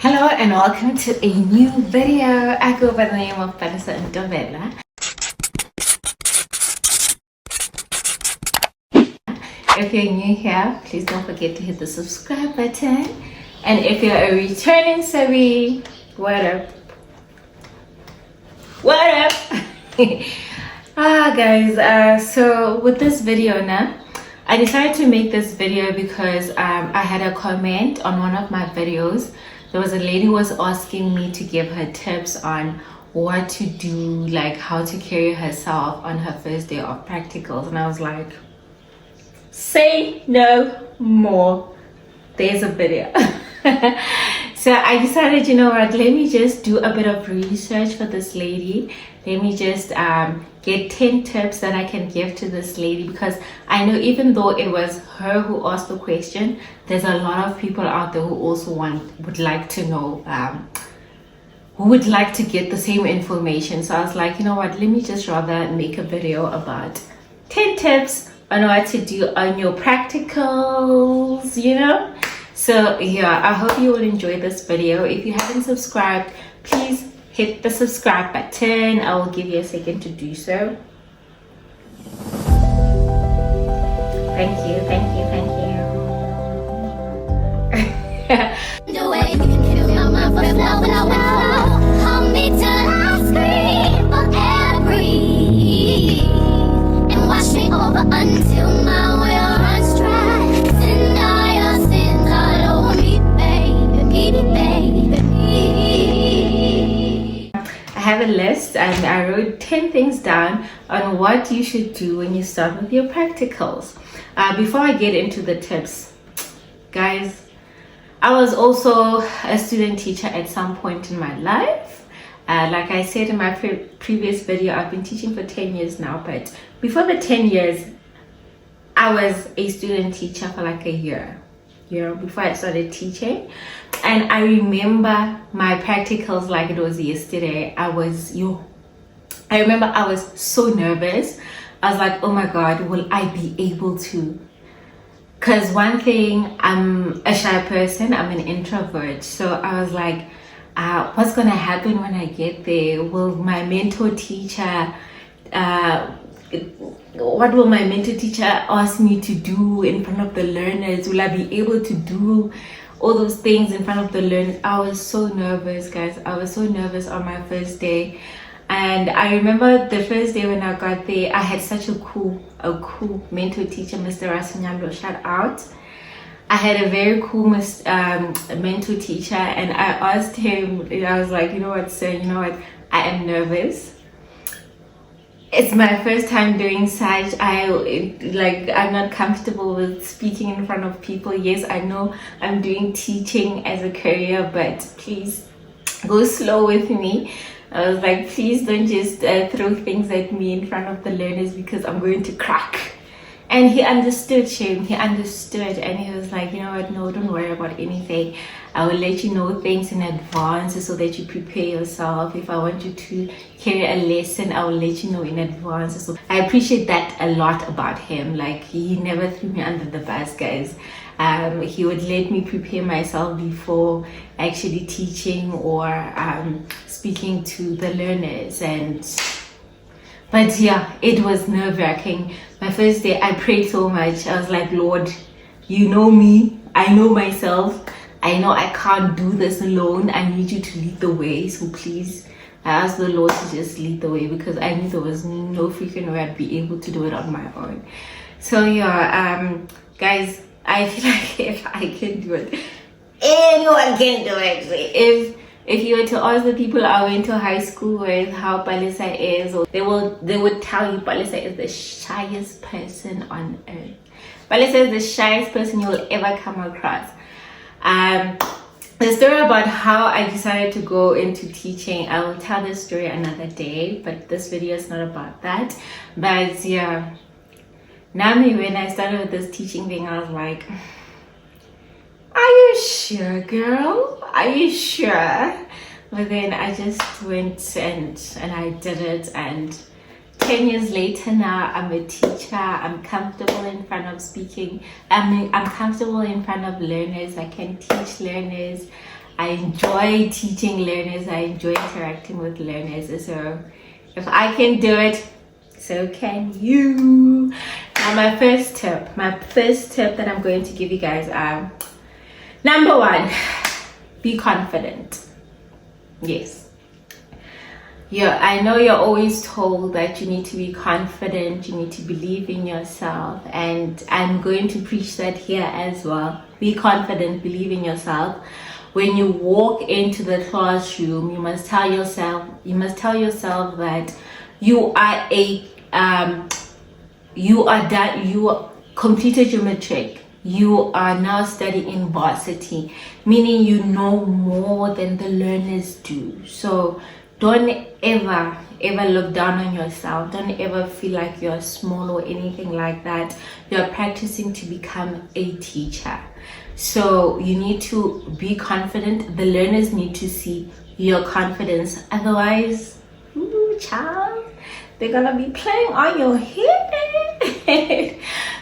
Hello and welcome to a new video. I go by the name of Palisa Ndovela. If you're new here, please don't forget to hit the subscribe button. And if you're a returning subby, what up? What up? Guys, so with this video now, I decided to make this video because I had a comment on one of my videos. There was a lady who was asking me to give her tips on what to do, like how to carry herself on her first day of practicals, and I was like, say no more, there's a video. So I decided, you know what, let me just do a bit of research for this lady. Let me just get 10 tips that I can give to this lady, because I know even though it was her who asked the question, there's a lot of people out there who also would like to know, who would like to get the same information. So I was like, you know what, let me just rather make a video about 10 tips on what to do on your practicals, you know. So yeah, I hope you will enjoy this video. If you haven't subscribed, please hit the subscribe button. I will give you a second to do so. Thank you, thank you, thank you. The way you can kill my flow, hold me till I scream or air breathe, and wash me over until my will runs dry. Send all your sins all over me, baby. I have a list and I wrote 10 things down on what you should do when you start with your practicals. Before I get into the tips, guys, I was also a student teacher at some point in my life. Like I said in my previous video, I've been teaching for 10 years now, but before the 10 years, I was a student teacher for like a year, you know, before I started teaching. And I remember my practicals like it was yesterday. I remember I was so nervous. I was like, oh my God, will I be able to? Because one thing, I'm a shy person, I'm an introvert. So I was like, what's gonna happen when I get there? Will my mentor teacher, what will my mentor teacher ask me to do in front of the learners? Will I be able to do all those things in front of the learners? I was so nervous, guys. I was so nervous on my first day. And I remember the first day when I got there, I had such a cool mentor teacher, Mr. Rasinyalo, shout out. I had a very cool mentor teacher, and I asked him, I was like, you know what, sir, you know what, I am nervous. It's my first time doing such. I'm not comfortable with speaking in front of people. Yes, I know I'm doing teaching as a career, but please go slow with me. I was like, please don't just throw things at me in front of the learners, because I'm going to crack. And he understood, Shane. He understood, and he was like, you know what, no, don't worry about anything. I will let you know things in advance so that you prepare yourself. If I want you to carry a lesson, I will let you know in advance. So I appreciate that a lot about him. Like, he never threw me under the bus, guys. He would let me prepare myself before actually teaching or speaking to the learners. But yeah, it was nerve-wracking. My first day, I prayed so much. I was like, Lord, you know me, I know myself. I know I can't do this alone. I need you to lead the way. So please, I asked the Lord to just lead the way, because I knew there was no freaking way I'd be able to do it on my own. So yeah, guys, I feel like if I can do it, anyone can do it. If you were to ask the people I went to high school with how Palisa is, or they would tell you Palisa is the shyest person on earth. Palisa is the shyest person you will ever come across. The story about how I decided to go into teaching, I will tell this story another day, but this video is not about that. But yeah, now when I started with this teaching thing, I was like, are you sure, girl? Are you sure? But then I just went and I did it, and 10 years later now, I'm a teacher. I'm comfortable in front of speaking. I'm comfortable in front of learners. I can teach learners. I enjoy teaching learners. I enjoy interacting with learners. So if I can do it, so can you. Now my first tip that I'm going to give you guys are, number one, be confident. Yes. Yeah, I know you're always told that you need to be confident, you need to believe in yourself, and I'm going to preach that here as well. Be confident, believe in yourself. When you walk into the classroom, you must tell yourself that you completed your matric. You are now studying in varsity, meaning you know more than the learners do. So don't ever look down on yourself. Don't ever feel like you're small or anything like that. You're practicing to become a teacher. So you need to be confident. The learners need to see your confidence. Otherwise, child, they're gonna be playing on your head.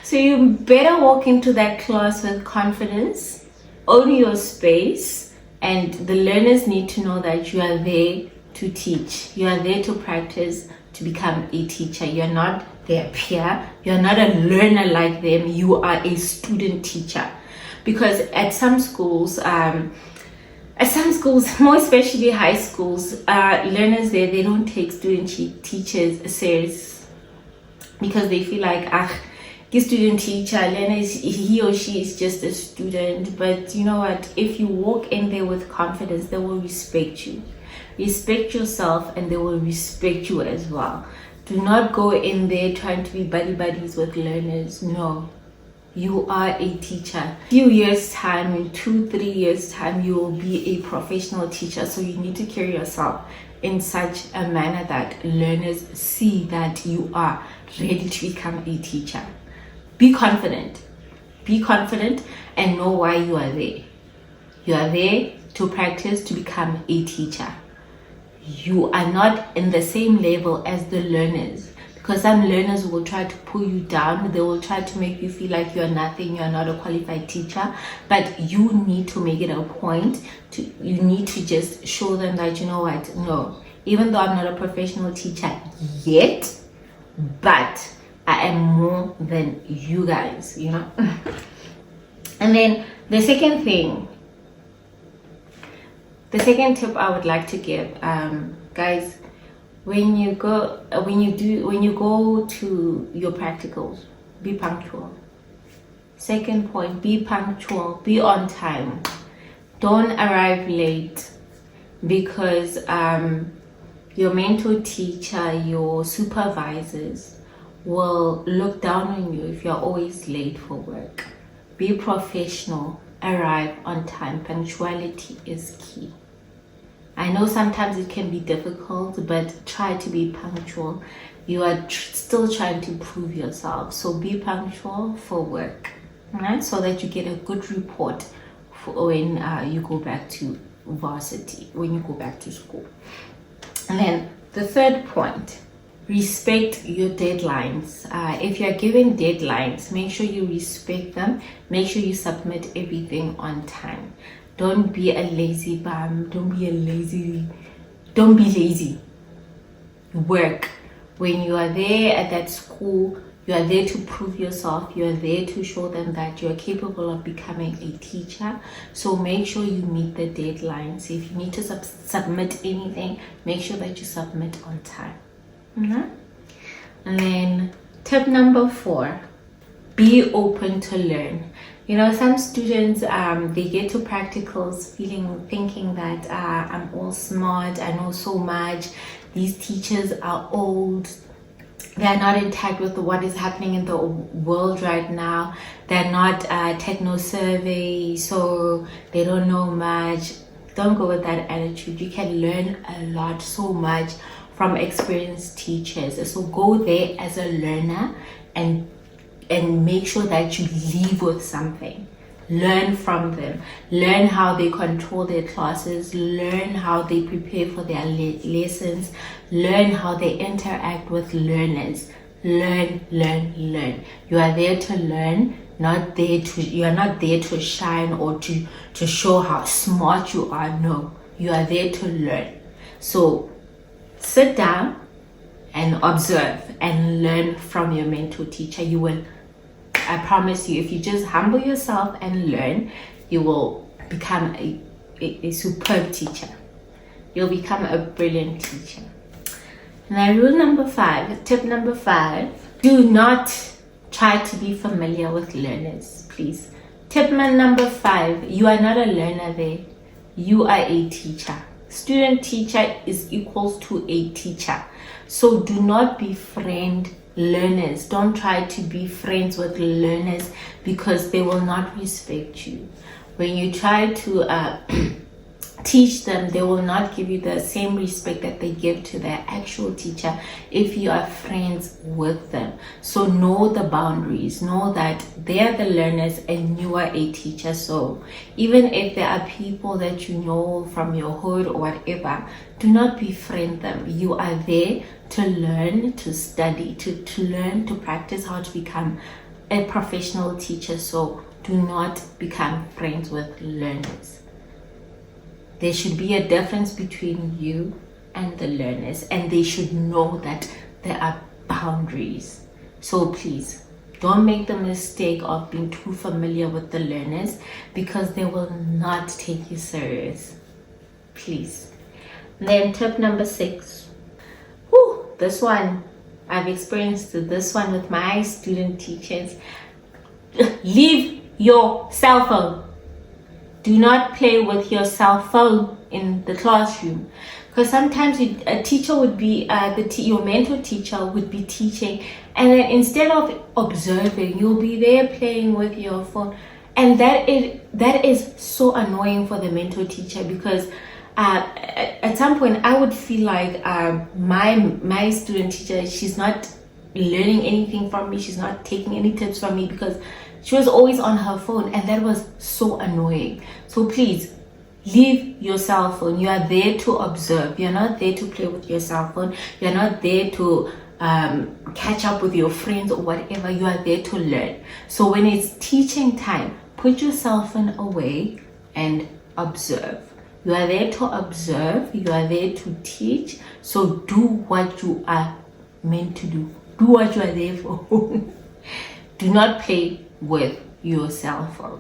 So you better walk into that class with confidence, own your space, and the learners need to know that you are there to teach. You are there to practice to become a teacher. You're not their peer. You're not a learner like them. You are a student teacher. Because at some schools, more especially high schools, learners there, they don't take student teachers serious because they feel like, the student teacher, learner, he or she is just a student. But you know what? If you walk in there with confidence, they will respect you. Respect yourself and they will respect you as well. Do not go in there trying to be buddies with learners. No. You are a teacher. Few years time, in 2-3 years time, you will be a professional teacher. So you need to carry yourself in such a manner that learners see that you are ready to become a teacher. Be confident and know why you are there. You are there to practice to become a teacher. You are not in the same level as the learners. Because some learners will try to pull you down. They will try to make you feel like you're nothing, you're not a qualified teacher. But you need to make it a point. You need to just show them that, you know what, no, even though I'm not a professional teacher yet, but I am more than you guys, you know. And then the second tip I would like to give, guys, when you go to your practicals, be punctual. Second point, be punctual, be on time. Don't arrive late, because your mentor teacher, your supervisors will look down on you if you're always late for work. Be professional, arrive on time. Punctuality is key. I know sometimes it can be difficult, but try to be punctual. You are still trying to prove yourself. So be punctual for work, right? So that you get a good report for when you go back to varsity, when you go back to school. And then the third point, respect your deadlines. If you're given deadlines, make sure you respect them. Make sure you submit everything on time. Don't be a lazy bum. Don't be lazy. Work. When you are there at that school, you are there to prove yourself. You are there to show them that you are capable of becoming a teacher. So make sure you meet the deadlines. If you need to submit anything, make sure that you submit on time. And then tip number 4, be open to learn. You know, some students, they get to practicals thinking that I'm all smart, I know so much, these teachers are old, they're not in touch with what is happening in the world right now, they're not techno-survey, so they don't know much. Don't go with that attitude. You can learn a lot, so much from experienced teachers. So go there as a learner and make sure that you leave with something. Learn from them. Learn how they control their classes. Learn how they prepare for their lessons. Learn how they interact with learners. Learn. You are there to learn. you are not there to shine or to show how smart you are. No, you are there to learn. So sit down and observe and learn from your mentor teacher. You will, I promise you, if you just humble yourself and learn, you will become a superb teacher. You'll become a brilliant teacher. Now, tip number 5, do not try to be familiar with learners, please. Tip number 5, you are not a learner there. You are a teacher. Student teacher is equals to a teacher. So do not befriend learners. Don't try to be friends with learners because they will not respect you. When you try to teach them, they will not give you the same respect that they give to their actual teacher if you are friends with them. So know the boundaries. Know that they are the learners and you are a teacher. So even if there are people that you know from your hood or whatever, do not befriend them. You are there to learn, to study, to learn, to practice how to become a professional teacher. So do not become friends with learners. There should be a difference between you and the learners, and they should know that there are boundaries. So please, don't make the mistake of being too familiar with the learners because they will not take you serious. Please. And then tip number 6. This one, I've experienced this one with my student teachers. Leave your cell phone. Do not play with your cell phone in the classroom, because sometimes a teacher would be your mentor teacher would be teaching, and then instead of observing, you'll be there playing with your phone, and that is so annoying for the mentor teacher because at some point I would feel like my student teacher, she's not learning anything from me, she's not taking any tips from me because she was always on her phone, and that was so annoying. So please, leave your cell phone. You are there to observe. You're not there to play with your cell phone. You're not there to catch up with your friends or whatever. You are there to learn. So when it's teaching time, put your cell phone away and observe. You are there to observe. You are there to teach. So do what you are meant to do. Do what you are there for. Do not play with your cell phone.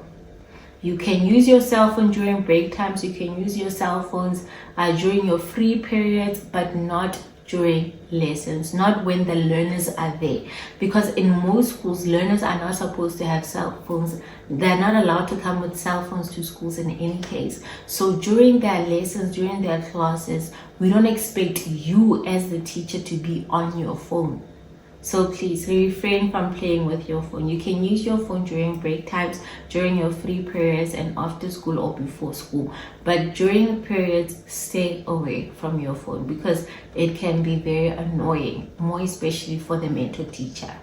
You can use your cell phone during break times. You can use your cell phones during your free periods, but not during lessons, not when the learners are there, because in most schools learners are not supposed to have cell phones. They're not allowed to come with cell phones to schools in any case. So during their lessons, during their classes, we don't expect you as the teacher to be on your phone. So please refrain from playing with your phone. You can use your phone during break times, during your free periods, and after school or before school. But during the periods, stay away from your phone because it can be very annoying, more especially for the mentor teacher.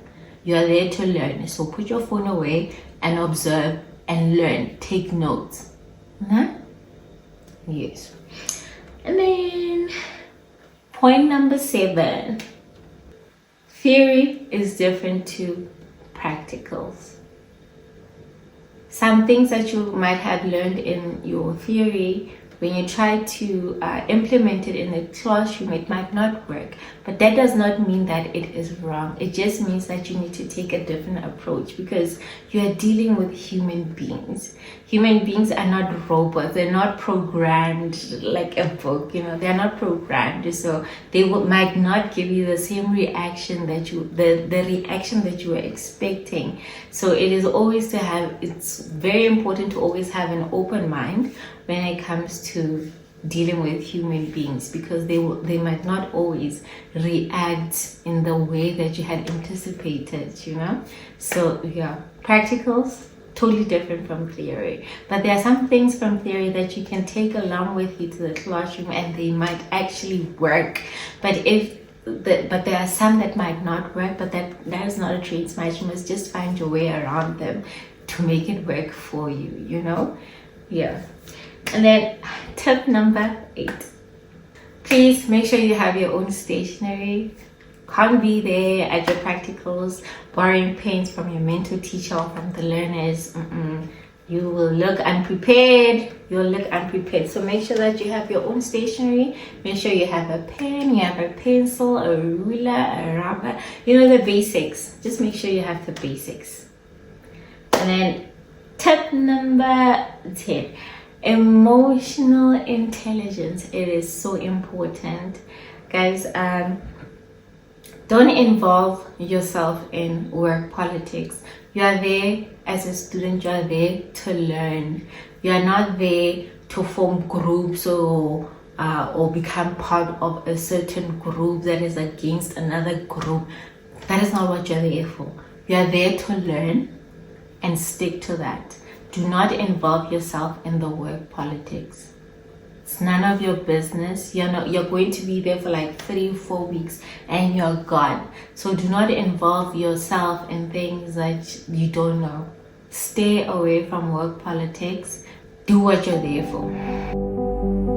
You are there to learn. So put your phone away and observe and learn. Take notes. Yes. And then point number 7. Theory is different to practicals. Some things that you might have learned in your theory, when you try to implement it in the classroom, it might not work. But that does not mean that it is wrong. It just means that you need to take a different approach because you are dealing with human beings. Human beings are not robots. They're not programmed like a book. They're not programmed. So they might not give you the same reaction that the reaction that you were expecting. So it's very important to always have an open mind when it comes to dealing with human beings, because they might not always react in the way that you had anticipated, So yeah, practicals, totally different from theory. But there are some things from theory that you can take along with you to the classroom and they might actually work. But there are some that might not work, but that is not a trait smash. You must just find your way around them to make it work for you, Yeah. And then tip number 8. Please make sure you have your own stationery, can't be there at your practicals borrowing pens from your mentor teacher or from the learners, you will look unprepared. You'll look unprepared. So make sure that you have your own stationery. Make sure you have a pen, you have a pencil, a ruler, a rubber, the basics. Just make sure you have the basics. And then tip number 10, emotional intelligence. It is so important, guys. Don't involve yourself in work politics. You are there as a student, you are there to learn. You are not there to form groups or become part of a certain group that is against another group. That is not what you're there for. You are there to learn and stick to that. Do not involve yourself in the work politics. It's none of your business. You're going to be there for like 3-4 weeks and you're gone. So do not involve yourself in things that you don't know. Stay away from work politics. Do what you're there for.